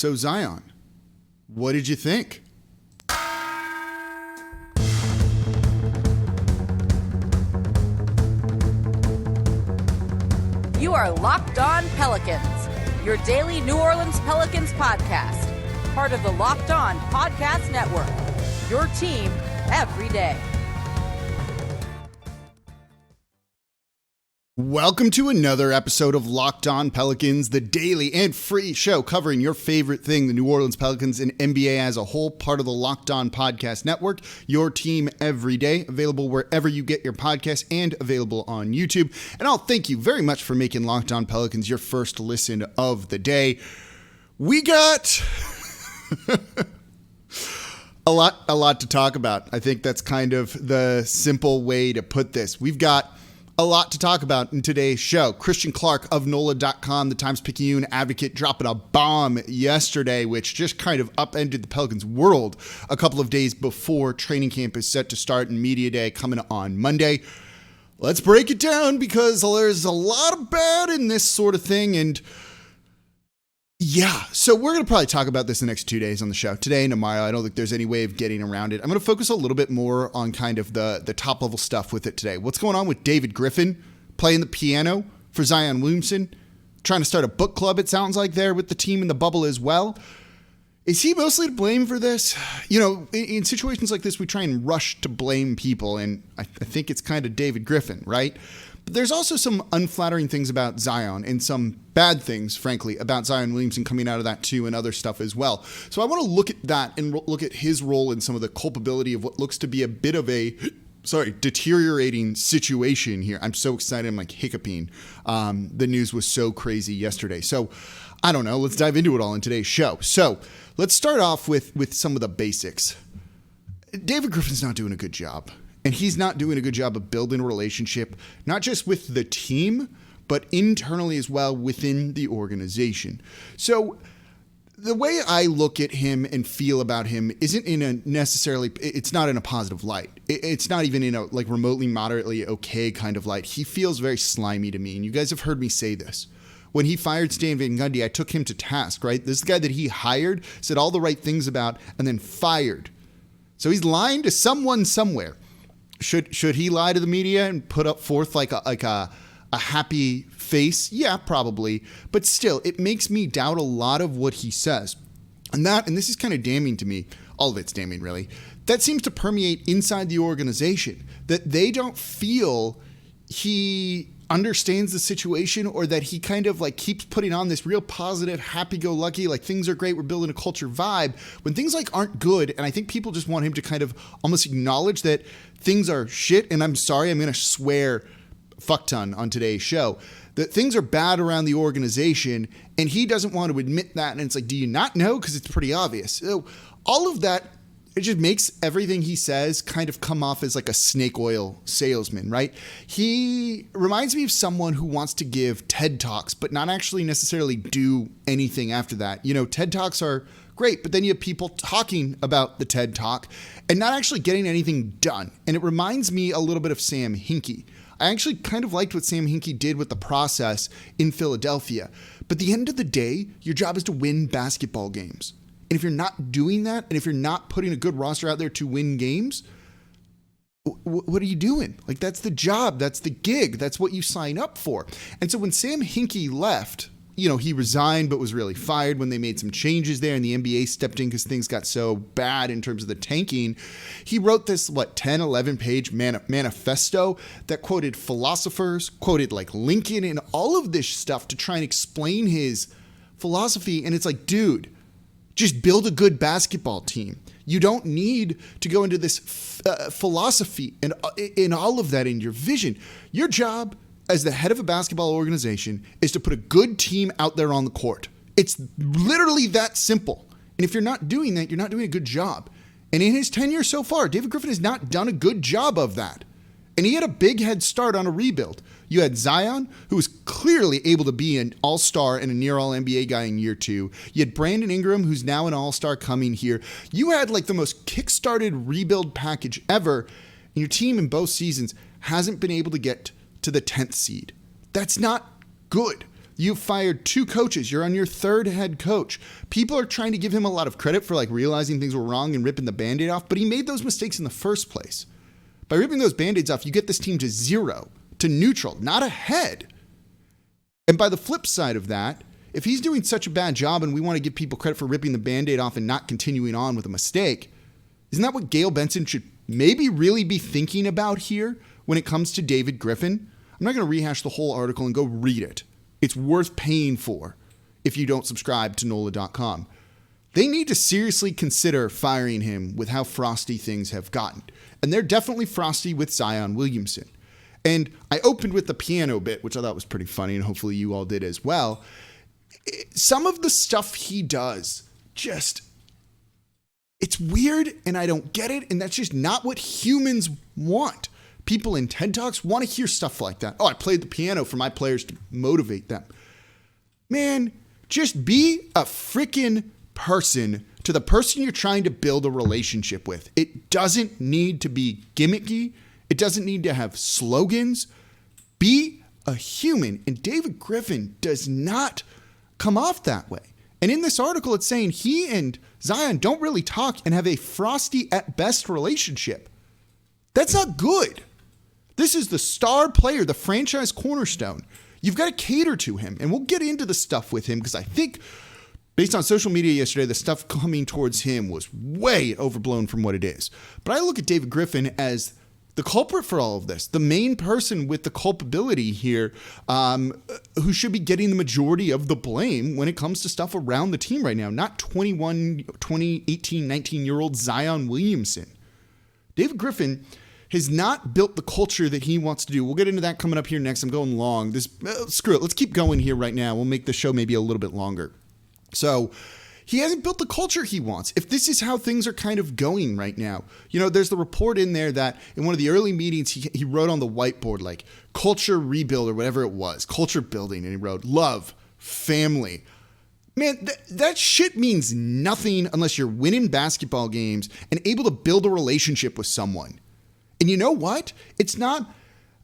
So Zion, what did you think? You are Locked On Pelicans, your daily New Orleans Pelicans podcast. Part of the Locked On Podcast Network, your team every day. Welcome to another episode of Locked On Pelicans, the daily and free show covering your favorite thing, the New Orleans Pelicans and NBA as a whole, part of the Locked On Podcast Network, your team every day, available wherever you get your podcasts and available on YouTube. And I'll thank you very much for making Locked On Pelicans your first listen of the day. We got a lot to talk about. I think that's kind of the simple way to put this. We've got a lot to talk about in today's show. Christian Clark of NOLA.com, the Times-Picayune advocate, dropping a bomb yesterday, which just kind of upended the Pelicans' world a couple of days before training camp is set to start and media day coming on Monday. Let's break it down because there's a lot of bad in this sort of thing. And yeah, so we're going to probably talk about this the next 2 days on the show, today and tomorrow. I don't think there's any way of getting around it. I'm going to focus a little bit more on kind of the top level stuff with it today. What's going on with David Griffin playing the piano for Zion Williamson, trying to start a book club, it sounds like, there with the team in the bubble as well. Is he mostly to blame for this? You know, in situations like this, we try and rush to blame people, and I think it's kind of David Griffin, right? But there's also some unflattering things about Zion and some bad things, frankly, about Zion Williamson coming out of that too and other stuff as well. So I want to look at that and look at his role in some of the culpability of what looks to be a bit of a, deteriorating situation here. I'm so excited. I'm like hiccuping. The news was so crazy yesterday. So I don't know. Let's dive into it all in today's show. So let's start off with some of the basics. David Griffin's not doing a good job. And he's not doing a good job of building a relationship, not just with the team, but internally as well within the organization. So the way I look at him and feel about him isn't in a necessarily, it's not in a positive light. It's not even in a like remotely moderately okay kind of light. He feels very slimy to me. And you guys have heard me say this. When he fired Stan Van Gundy, I took him to task, right? This is the guy that he hired, said all the right things about, and then fired. So he's lying to someone somewhere. Should he lie to the media and put up forth like a happy face? Yeah, probably. But still, it makes me doubt a lot of what he says. And this is kind of damning to me. All of it's damning, really. That seems to permeate inside the organization. That they don't feel he understands the situation, or that he kind of like keeps putting on this real positive, happy-go-lucky, like things are great, we're building a culture vibe, when things like aren't good. And I think people just want him to kind of almost acknowledge that things are shit. And I'm sorry, I'm going to swear fuck ton on today's show, that things are bad around the organization, and he doesn't want to admit that. And it's like, do you not know? Because it's pretty obvious. So all of that, it just makes everything he says kind of come off as like a snake oil salesman, right? He reminds me of someone who wants to give TED Talks, but not actually necessarily do anything after that. You know, TED Talks are great, but then you have people talking about the TED Talk and not actually getting anything done. And it reminds me a little bit of Sam Hinkie. I actually kind of liked what Sam Hinkie did with the process in Philadelphia. But at the end of the day, your job is to win basketball games. And if you're not doing that, and if you're not putting a good roster out there to win games, what are you doing? Like, that's the job, that's the gig, that's what you sign up for. And so when Sam Hinkie left, you know, he resigned but was really fired when they made some changes there and the NBA stepped in because things got so bad in terms of the tanking. He wrote this, 10, 11-page manifesto that quoted philosophers, quoted like Lincoln and all of this stuff to try and explain his philosophy. And it's like, dude, just build a good basketball team. You don't need to go into this philosophy and in all of that in your vision. Your job as the head of a basketball organization is to put a good team out there on the court. It's literally that simple. And if you're not doing that, you're not doing a good job. And in his tenure so far, David Griffin has not done a good job of that. And he had a big head start on a rebuild. You had Zion, who was clearly able to be an all-star and a near all-NBA guy in year 2. You had Brandon Ingram, who's now an all-star coming here. You had like the most kick-started rebuild package ever. And your team in both seasons hasn't been able to get to the 10th seed. That's not good. You've fired 2 coaches. You're on your 3rd head coach. People are trying to give him a lot of credit for like realizing things were wrong and ripping the Band-Aid off, but he made those mistakes in the first place. By ripping those Band-Aids off, you get this team to 0, to neutral, not ahead. And by the flip side of that, if he's doing such a bad job and we want to give people credit for ripping the Band-Aid off and not continuing on with a mistake, isn't that what Gayle Benson should maybe really be thinking about here when it comes to David Griffin? I'm not going to rehash the whole article and go read it. It's worth paying for if you don't subscribe to NOLA.com. They need to seriously consider firing him with how frosty things have gotten. And they're definitely frosty with Zion Williamson. And I opened with the piano bit, which I thought was pretty funny, and hopefully you all did as well. Some of the stuff he does, it's weird, and I don't get it, and that's just not what humans want. People in TED Talks want to hear stuff like that. Oh, I played the piano for my players to motivate them. Man, just be a freaking person to the person you're trying to build a relationship with. It doesn't need to be gimmicky. It doesn't need to have slogans. Be a human. And David Griffin does not come off that way. And in this article, it's saying he and Zion don't really talk and have a frosty at best relationship. That's not good. This is the star player, the franchise cornerstone. You've got to cater to him. And we'll get into the stuff with him because I think based on social media yesterday, the stuff coming towards him was way overblown from what it is. But I look at David Griffin as the culprit for all of this, the main person with the culpability here, who should be getting the majority of the blame when it comes to stuff around the team right now, not 21, 20, 18, 19-year-old Zion Williamson. David Griffin has not built the culture that he wants to do. We'll get into that coming up here next. I'm going long. Screw it. Let's keep going here right now. We'll make the show maybe a little bit longer. So he hasn't built the culture he wants. If this is how things are kind of going right now, there's the report in there that in one of the early meetings, he wrote on the whiteboard, like culture rebuild or whatever it was, culture building. And he wrote love, family. Man, that shit means nothing unless you're winning basketball games and able to build a relationship with someone. And you know what? It's not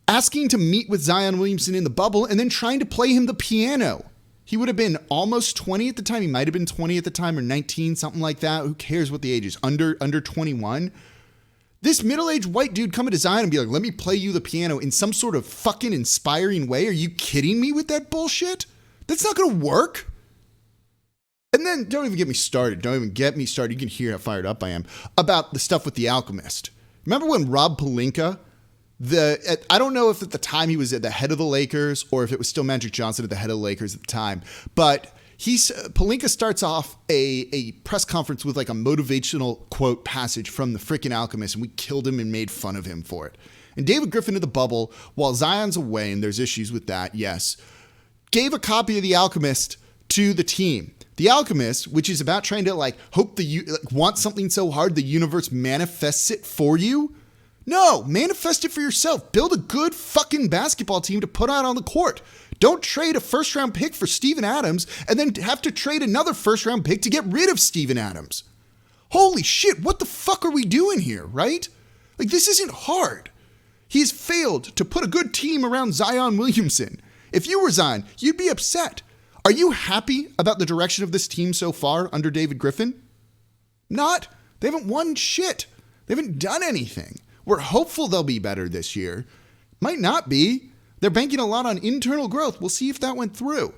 asking to meet with Zion Williamson in the bubble and then trying to play him the piano. He would have been almost 20 at the time. He might have been 20 at the time or 19, something like that. Who cares what the age is? Under 21. This middle-aged white dude coming to Zion and be like, let me play you the piano in some sort of fucking inspiring way. Are you kidding me with that bullshit? That's not going to work. And then don't even get me started. You can hear how fired up I am about the stuff with The Alchemist. Remember when Rob Pelinka, I don't know if at the time he was at the head of the Lakers or if it was still Magic Johnson at the head of the Lakers at the time, but Pelinka starts off a press conference with like a motivational quote passage from the freaking Alchemist, and we killed him and made fun of him for it. And David Griffin in the bubble, while Zion's away, and there's issues with that, yes, gave a copy of The Alchemist to the team. The Alchemist, which is about trying to want something so hard the universe manifests it for you. No, manifest it for yourself. Build a good fucking basketball team to put out on the court. Don't trade a first-round pick for Steven Adams and then have to trade another first-round pick to get rid of Steven Adams. Holy shit, what the fuck are we doing here, right? Like, this isn't hard. He's failed to put a good team around Zion Williamson. If you were Zion, you'd be upset. Are you happy about the direction of this team so far under David Griffin? Not. They haven't won shit. They haven't done anything. We're hopeful they'll be better this year. Might not be. They're banking a lot on internal growth. We'll see if that went through.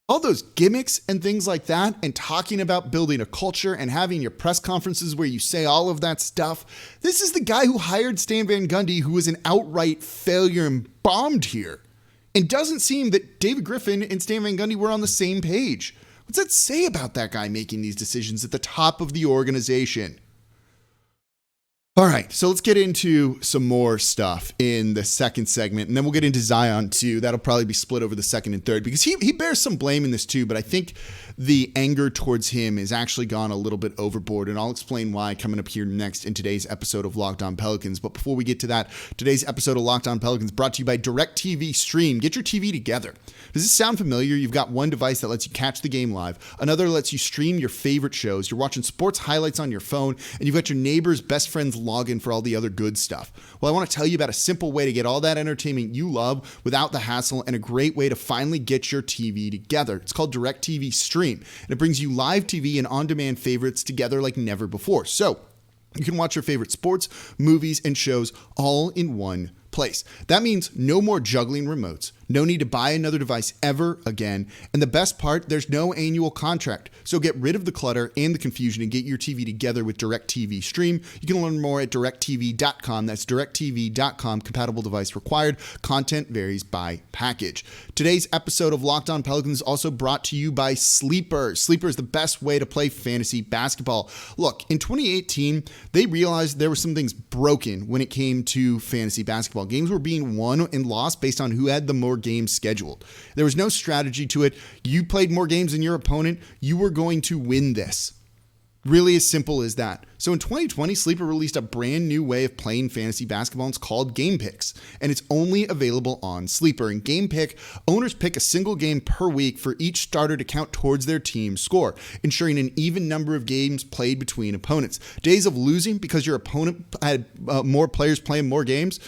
All those gimmicks and things like that, and talking about building a culture and having your press conferences where you say all of that stuff. This is the guy who hired Stan Van Gundy, who was an outright failure and bombed here. It doesn't seem that David Griffin and Stan Van Gundy were on the same page. What's that say about that guy making these decisions at the top of the organization? All right, so let's get into some more stuff in the second segment, and then we'll get into Zion too. That'll probably be split over the second and third because he bears some blame in this too, but I think the anger towards him has actually gone a little bit overboard, and I'll explain why coming up here next in today's episode of Locked On Pelicans. But before we get to that, today's episode of Locked On Pelicans brought to you by DirectTV Stream. Get your TV together. Does this sound familiar? You've got one device that lets you catch the game live. Another lets you stream your favorite shows. You're watching sports highlights on your phone, and you've got your neighbor's best friend's login for all the other good stuff? Well, I want to tell you about a simple way to get all that entertainment you love without the hassle, and a great way to finally get your TV together. It's called DirectTV Stream, and it brings you live TV and on-demand favorites together like never before. So you can watch your favorite sports, movies, and shows all in one place. That means no more juggling remotes, no need to buy another device ever again, and the best part, there's no annual contract. So get rid of the clutter and the confusion and get your TV together with DirectTV Stream. You can learn more at directtv.com. That's directtv.com. Compatible device required. Content varies by package. Today's episode of Locked On Pelicans is also brought to you by Sleeper. Sleeper is the best way to play fantasy basketball. Look, in 2018, they realized there were some things broken when it came to fantasy basketball. Games were being won and lost based on who had the more games scheduled. There was no strategy to it. You played more games than your opponent, you were going to win this. Really as simple as that. So in 2020, Sleeper released a brand new way of playing fantasy basketball. It's called Game Picks, and it's only available on Sleeper. In Game Pick, owners pick a single game per week for each starter to count towards their team's score, ensuring an even number of games played between opponents. Days of losing because your opponent had more players playing more games,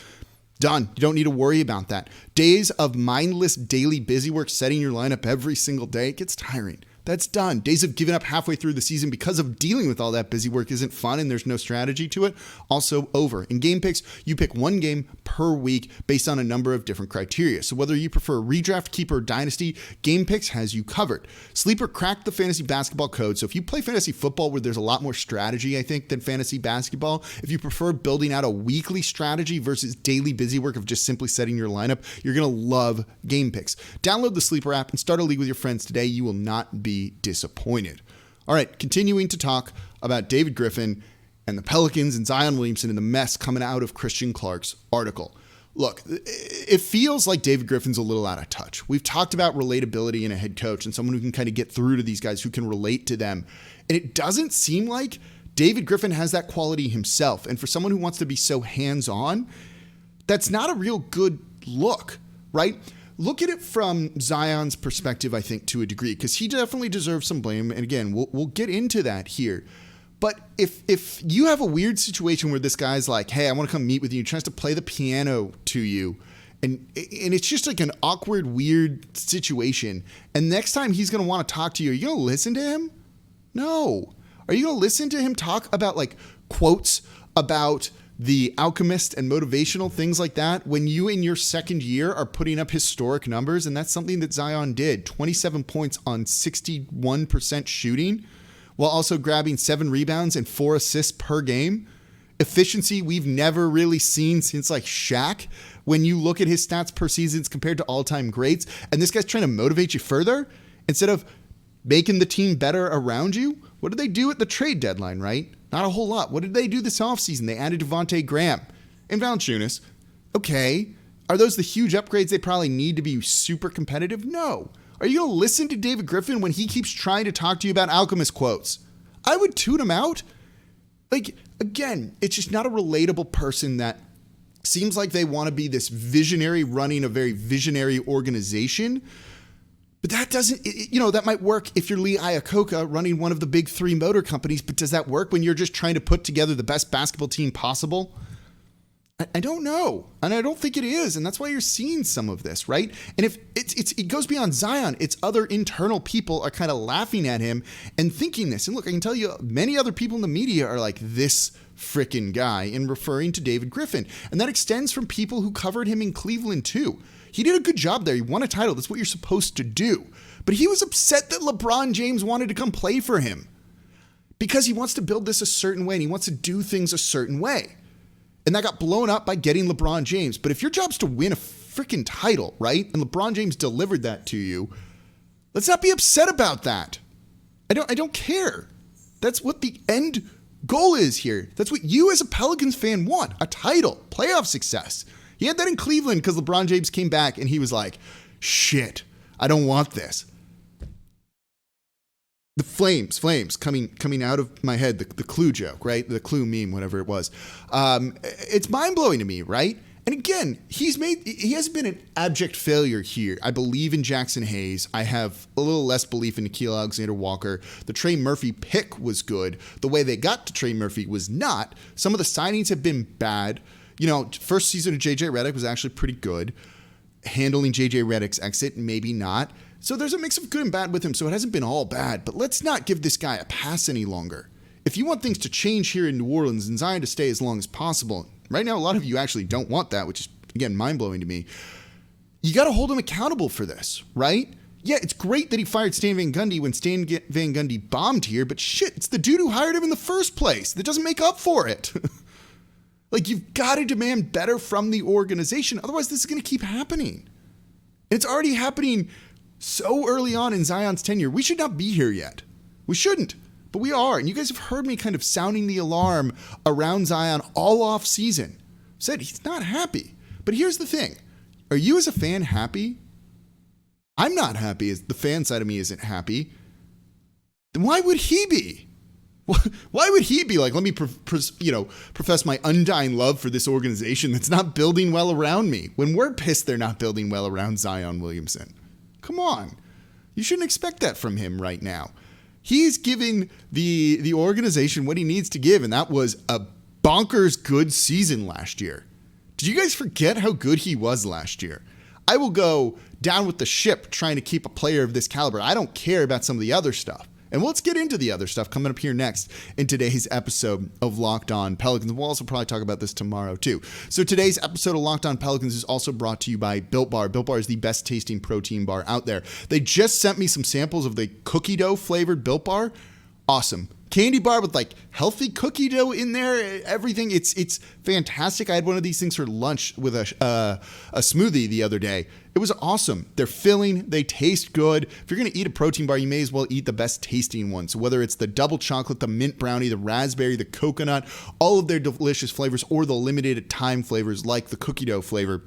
done. You don't need to worry about that. Days of mindless daily busy work setting your lineup every single day, it gets tiring. That's done. Days of giving up halfway through the season because of dealing with all that busy work isn't fun and there's no strategy to it. Also over. In Game Picks, you pick one game per week based on a number of different criteria. So whether you prefer redraft, keeper, or dynasty, Game Picks has you covered. Sleeper cracked the fantasy basketball code. So if you play fantasy football where there's a lot more strategy, I think, than fantasy basketball, if you prefer building out a weekly strategy versus daily busy work of just simply setting your lineup, you're going to love Game Picks. Download the Sleeper app and start a league with your friends today. You will not be disappointed. All right, continuing to talk about David Griffin and the Pelicans and Zion Williamson and the mess coming out of Christian Clark's article. Look, it feels like David Griffin's a little out of touch. We've talked about relatability in a head coach and someone who can kind of get through to these guys, who can relate to them. And it doesn't seem like David Griffin has that quality himself. And for someone who wants to be so hands-on, that's not a real good look, right? Look at it from Zion's perspective, I think, to a degree, because he definitely deserves some blame. And again, we'll get into that here. But if you have a weird situation where this guy's like, hey, I want to come meet with you, tries to play the piano to you, and it's just like an awkward, weird situation, and next time he's going to want to talk to you, are you going to listen to him? No. Are you going to listen to him talk about like quotes about The Alchemist and motivational things like that when you in your second year are putting up historic numbers? And that's something that Zion did. 27 points on 61% shooting, while also grabbing 7 rebounds and 4 assists per game. Efficiency we've never really seen since like Shaq. When you look at his stats per season compared to all-time greats, and this guy's trying to motivate you further instead of making the team better around you. What did they do at the trade deadline, right? Not a whole lot. What did they do this offseason? They added Devontae Graham and Valanciunas. Okay. Are those the huge upgrades they probably need to be super competitive? No. Are you going to listen to David Griffin when he keeps trying to talk to you about Alchemist quotes? I would tune him out. Like, again, it's just not a relatable person that seems like they want to be this visionary running a very visionary organization. But that doesn't, that might work if you're Lee Iacocca running one of the big 3 motor companies, but does that work when you're just trying to put together the best basketball team possible? I don't know. And I don't think it is. And that's why you're seeing some of this, right? And if it goes beyond Zion, it's other internal people are kind of laughing at him and thinking this. And look, I can tell you many other people in the media are like, this frickin' guy, in referring to David Griffin. And that extends from people who covered him in Cleveland too. He did a good job there. He won a title. That's what you're supposed to do. But he was upset that LeBron James wanted to come play for him because he wants to build this a certain way and he wants to do things a certain way. And that got blown up by getting LeBron James. But if your job's to win a freaking title, right? And LeBron James delivered that to you, let's not be upset about that. I don't care. That's what the end goal is here. That's what you as a Pelicans fan want, a title, playoff success. He had that in Cleveland because LeBron James came back and he was like, shit, I don't want this. The flames coming out of my head, the clue joke, right? The clue meme, whatever it was. It's mind-blowing to me, right? And again, he hasn't been an abject failure here. I believe in Jackson Hayes. I have a little less belief in Nickeil Alexander-Walker. The Trey Murphy pick was good. The way they got to Trey Murphy was not. Some of the signings have been bad. First season of JJ Redick was actually pretty good. Handling JJ Redick's exit, maybe not. So there's a mix of good and bad with him, so it hasn't been all bad. But let's not give this guy a pass any longer. If you want things to change here in New Orleans and Zion to stay as long as possible, right now a lot of you actually don't want that, which is, again, mind-blowing to me. You got to hold him accountable for this, right? Yeah, it's great that he fired Stan Van Gundy when Stan Van Gundy bombed here, but shit, it's the dude who hired him in the first place that doesn't make up for it. Like, you've got to demand better from the organization. Otherwise, this is going to keep happening. And it's already happening so early on in Zion's tenure. We should not be here yet. We shouldn't. But we are, and you guys have heard me kind of sounding the alarm around Zion all off season. Said he's not happy. But here's the thing. Are you as a fan happy? I'm not happy. As the fan side of me isn't happy. Then why would he be? Why would he be like, let me profess my undying love for this organization that's not building well around me, when we're pissed they're not building well around Zion Williamson? Come on. You shouldn't expect that from him right now. He's giving the organization what he needs to give, and that was a bonkers good season last year. Did you guys forget how good he was last year? I will go down with the ship trying to keep a player of this caliber. I don't care about some of the other stuff. And let's get into the other stuff coming up here next in today's episode of Locked On Pelicans. We'll also probably talk about this tomorrow too. So today's episode of Locked On Pelicans is also brought to you by Built Bar. Built Bar is the best tasting protein bar out there. They just sent me some samples of the cookie dough flavored Built Bar. Awesome. Candy bar with like healthy cookie dough in there, everything. It's fantastic. I had one of these things for lunch with a smoothie the other day. It was awesome. They're filling. They taste good. If you're going to eat a protein bar, you may as well eat the best tasting one. So whether it's the double chocolate, the mint brownie, the raspberry, the coconut, all of their delicious flavors, or the limited time flavors like the cookie dough flavor,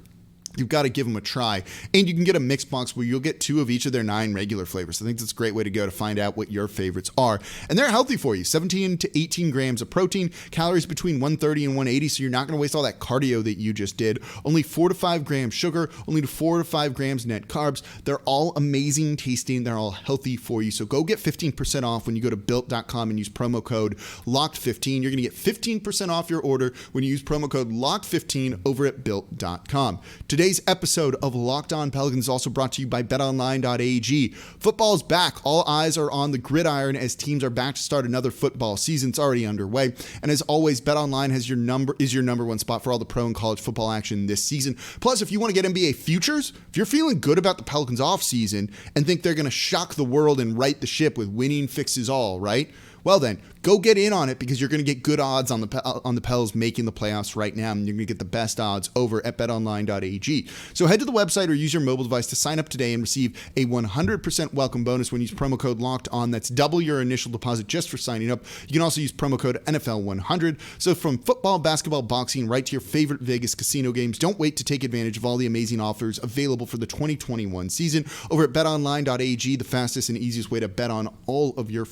you've got to give them a try. And you can get a mix box where you'll get 2 of each of their 9 regular flavors. I think that's a great way to go to find out what your favorites are. And they're healthy for you. 17 to 18 grams of protein, calories between 130 and 180, so you're not going to waste all that cardio that you just did. Only 4 to 5 grams sugar, only 4 to 5 grams net carbs. They're all amazing tasting. They're all healthy for you. So go get 15% off when you go to built.com and use promo code LOCKED15. You're going to get 15% off your order when you use promo code LOCKED15 over at built.com. Today's episode of Locked On Pelicans is also brought to you by BetOnline.ag. Football's back. All eyes are on the gridiron as teams are back to start another football season. It's already underway. And as always, BetOnline is your number one spot for all the pro and college football action this season. Plus, if you want to get NBA futures, if you're feeling good about the Pelicans offseason and think they're going to shock the world and right the ship with winning fixes all, right? Well then, go get in on it because you're going to get good odds on the Pels making the playoffs right now, and you're going to get the best odds over at betonline.ag. So head to the website or use your mobile device to sign up today and receive a 100% welcome bonus when you use promo code LOCKEDON. That's double your initial deposit just for signing up. You can also use promo code NFL100. So from football, basketball, boxing, right to your favorite Vegas casino games, don't wait to take advantage of all the amazing offers available for the 2021 season over at betonline.ag, the fastest and easiest way to bet on all of your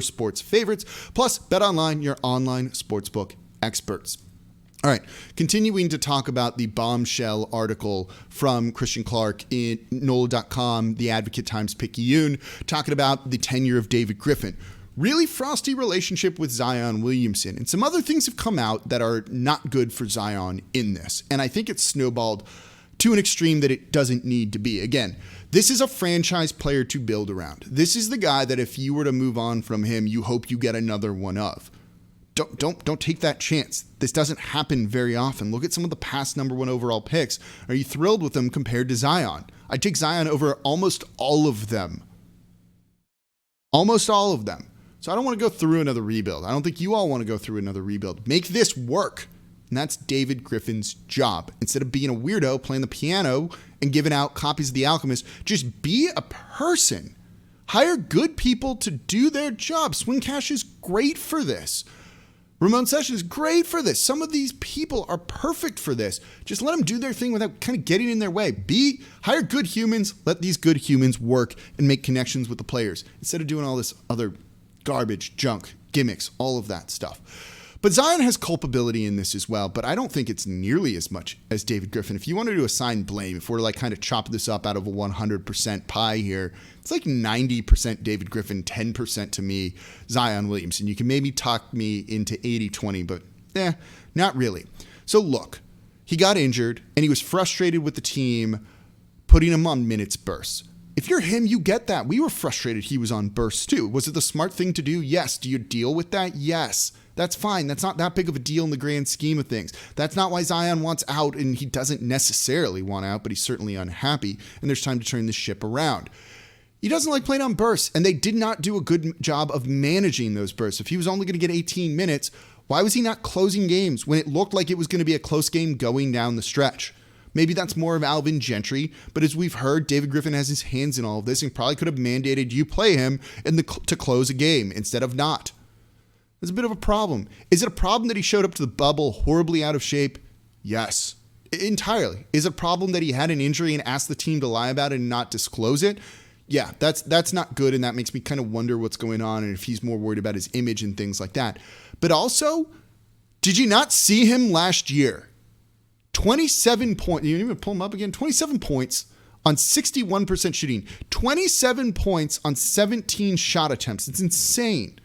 sports favorites. Plus, BetOnline, your online sportsbook experts. All right, continuing to talk about the bombshell article from Christian Clark in NOLA.com, the Advocate Times-Picayune, talking about the tenure of David Griffin. Really frosty relationship with Zion Williamson. And some other things have come out that are not good for Zion in this. And I think it's snowballed to an extreme that it doesn't need to be. Again, this is a franchise player to build around. This is the guy that if you were to move on from him, you hope you get another one of. Don't take that chance. This doesn't happen very often. Look at some of the past number 1 overall picks. Are you thrilled with them compared to Zion? I'd take Zion over almost all of them. Almost all of them. So I don't want to go through another rebuild. I don't think you all want to go through another rebuild. Make this work. And that's David Griffin's job. Instead of being a weirdo playing the piano and giving out copies of The Alchemist, just be a person. Hire good people to do their job. Swing Cash is great for this. Ramon Sessions is great for this. Some of these people are perfect for this. Just let them do their thing without kind of getting in their way. Hire good humans. Let these good humans work and make connections with the players instead of doing all this other garbage, junk, gimmicks, all of that stuff. But Zion has culpability in this as well, but I don't think it's nearly as much as David Griffin. If you wanted to assign blame, if we're like kind of chopping this up out of a 100% pie here, it's like 90% David Griffin, 10% to me, Zion Williamson. You can maybe talk me into 80-20, but not really. So look, he got injured and he was frustrated with the team putting him on minutes bursts. If you're him, you get that. We were frustrated he was on bursts too. Was it the smart thing to do? Yes. Do you deal with that? Yes. That's fine. That's not that big of a deal in the grand scheme of things. That's not why Zion wants out, and he doesn't necessarily want out, but he's certainly unhappy, and there's time to turn this ship around. He doesn't like playing on bursts, and they did not do a good job of managing those bursts. If he was only going to get 18 minutes, why was he not closing games when it looked like it was going to be a close game going down the stretch? Maybe that's more of Alvin Gentry, but as we've heard, David Griffin has his hands in all of this and probably could have mandated you play him to close a game instead of not. It's a bit of a problem. Is it a problem that he showed up to the bubble horribly out of shape? Yes, entirely. Is it a problem that he had an injury and asked the team to lie about it and not disclose it? Yeah, that's not good, and that makes me kind of wonder what's going on and if he's more worried about his image and things like that. But also, did you not see him last year? 27 points. You didn't even pull him up again. 27 points on 61% shooting. 27 points on 17 shot attempts. It's insane.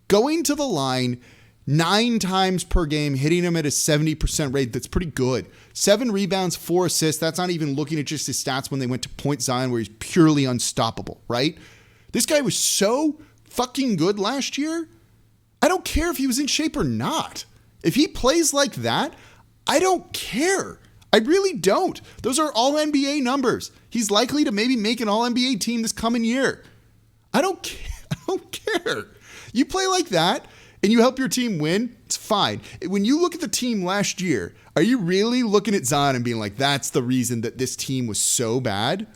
Going to the line 9 times per game, hitting him at a 70% rate. That's pretty good. 7 rebounds, 4 assists. That's not even looking at just his stats when they went to point Zion, where he's purely unstoppable, right? This guy was so fucking good last year. I don't care if he was in shape or not. If he plays like that, I don't care. I really don't. Those are all NBA numbers. He's likely to maybe make an all NBA team this coming year. I don't care. I don't care. You play like that and you help your team win, it's fine. When you look at the team last year, are you really looking at Zion and being like, that's the reason that this team was so bad?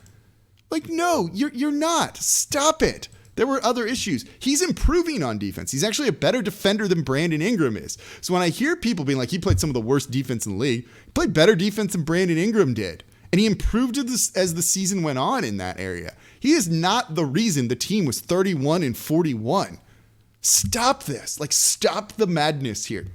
Like, no, you're not. Stop it. There were other issues. He's improving on defense. He's actually a better defender than Brandon Ingram is. So when I hear people being like, he played some of the worst defense in the league, he played better defense than Brandon Ingram did. And he improved as the season went on in that area. He is not the reason the team was 31-41. Stop this. Like, stop the madness here.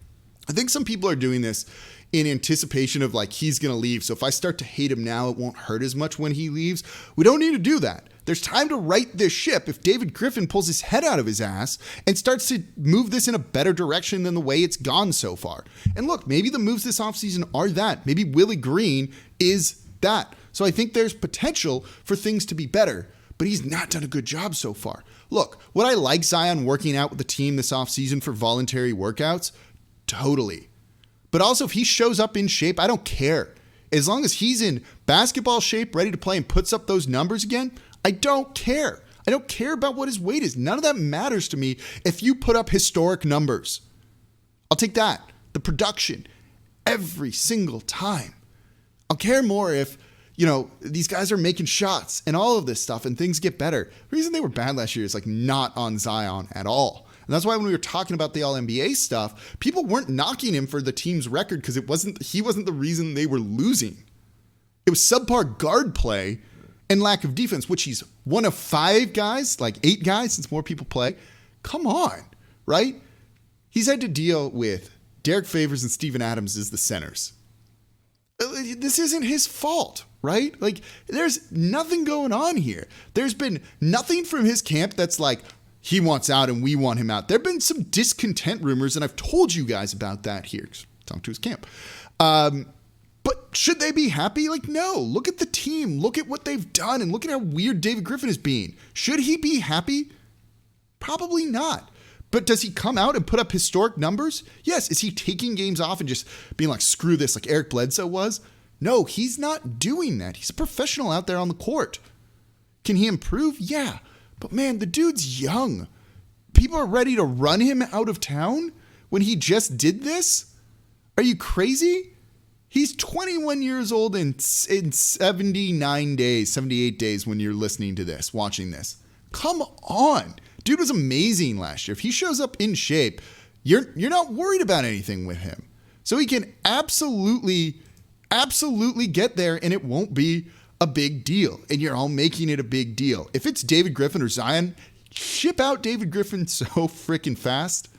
I think some people are doing this in anticipation of like, he's going to leave. So if I start to hate him now, it won't hurt as much when he leaves. We don't need to do that. There's time to right this ship if David Griffin pulls his head out of his ass and starts to move this in a better direction than the way it's gone so far. And look, maybe the moves this offseason are that. Maybe Willie Green is that. So I think there's potential for things to be better, but he's not done a good job so far. Look, would I like Zion working out with the team this offseason for voluntary workouts? Totally. But also, if he shows up in shape, I don't care. As long as he's in basketball shape, ready to play and puts up those numbers again, I don't care. I don't care about what his weight is. None of that matters to me if you put up historic numbers. I'll take that. The production. Every single time. I'll care more if, these guys are making shots and all of this stuff and things get better. The reason they were bad last year is like not on Zion at all. And that's why when we were talking about the All-NBA stuff, people weren't knocking him for the team's record because he wasn't the reason they were losing. It was subpar guard play and lack of defense, which he's one of 5 guys, like 8 guys since more people play. Come on, right? He's had to deal with Derek Favors and Steven Adams as the centers. This isn't his fault, right? Like, there's nothing going on here. There's been nothing from his camp that's like, he wants out and we want him out. There have been some discontent rumors, and I've told you guys about that here. Talk to his camp. But should they be happy? Like, no. Look at the team. Look at what they've done, and look at how weird David Griffin is being. Should he be happy? Probably not. But does he come out and put up historic numbers? Yes. Is he taking games off and just being like, screw this, like Eric Bledsoe was? No, he's not doing that. He's a professional out there on the court. Can he improve? Yeah. But man, the dude's young. People are ready to run him out of town when he just did this? Are you crazy? He's 21 years old in 78 days when you're listening to this, watching this. Come on. Dude was amazing last year. If he shows up in shape, you're not worried about anything with him. So he can absolutely get there, and it won't be a big deal. And you're all making it a big deal. If it's David Griffin or Zion, ship out David Griffin so freaking fast.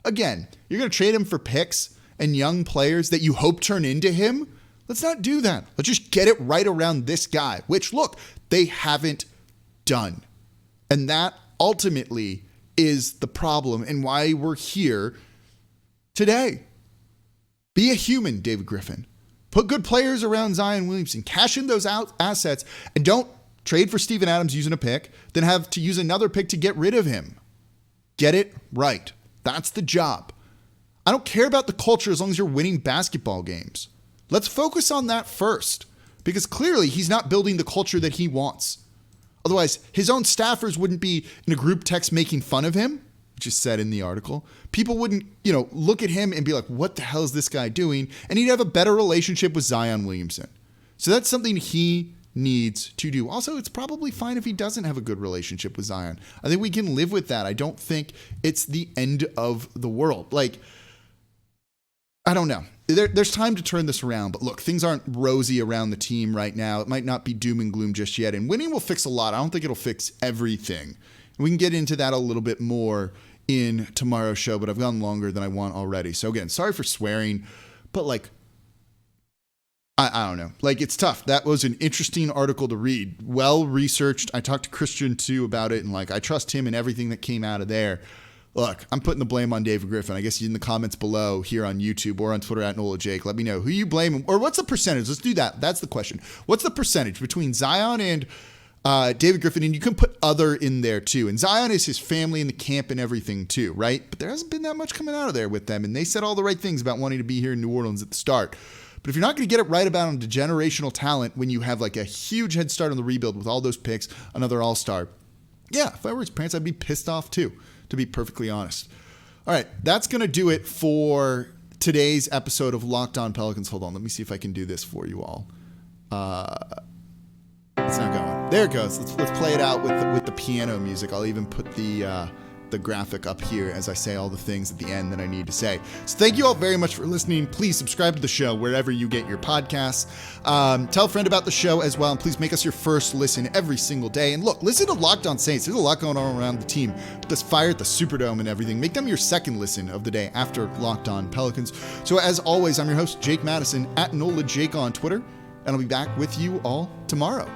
Again, you're going to trade him for picks and young players that you hope turn into him? Let's not do that. Let's just get it right around this guy, which, look, they haven't done. And that ultimately is the problem and why we're here today. Be a human, David Griffin. Put good players around Zion Williamson. Cash in those assets and don't trade for Steven Adams using a pick, then have to use another pick to get rid of him. Get it right. That's the job. I don't care about the culture as long as you're winning basketball games. Let's focus on that first, because clearly he's not building the culture that he wants. Otherwise, his own staffers wouldn't be in a group text making fun of him, which is said in the article. People wouldn't, look at him and be like, what the hell is this guy doing? And he'd have a better relationship with Zion Williamson. So that's something he needs to do. Also, it's probably fine if he doesn't have a good relationship with Zion. I think we can live with that. I don't think it's the end of the world. I don't know. There's time to turn this around, but look, things aren't rosy around the team right now. It might not be doom and gloom just yet, and winning will fix a lot. I don't think it'll fix everything. We can get into that a little bit more in tomorrow's show, but I've gone longer than I want already. So again, sorry for swearing, but I don't know. It's tough. That was an interesting article to read. Well researched. I talked to Christian too about it, and I trust him in everything that came out of there. Look, I'm putting the blame on David Griffin. I guess in the comments below here on YouTube or on Twitter @NolaJake, let me know who you blame, or what's the percentage? Let's do that. That's the question. What's the percentage between Zion and David Griffin? And you can put other in there too. And Zion is his family and the camp and everything too, right? But there hasn't been that much coming out of there with them. And they said all the right things about wanting to be here in New Orleans at the start. But if you're not going to get it right about the generational talent when you have a huge head start on the rebuild with all those picks, another all-star, yeah, if I were his parents, I'd be pissed off too, to be perfectly honest. All right, that's going to do it for today's episode of Locked On Pelicans. Hold on, let me see if I can do this for you all. It's not going. There it goes. Let's play it out with the piano music. I'll even put the graphic up here as I say all the things at the end that I need to say. So thank you all very much for listening. Please subscribe to the show wherever you get your podcasts. Tell a friend about the show as well, and please make us your first listen every single day. And look, listen to Locked On Saints. There's a lot going on around the team. This fire at the Superdome and everything. Make them your second listen of the day after Locked On Pelicans. So as always, I'm your host, Jake Madison, @NolaJake on Twitter, and I'll be back with you all tomorrow.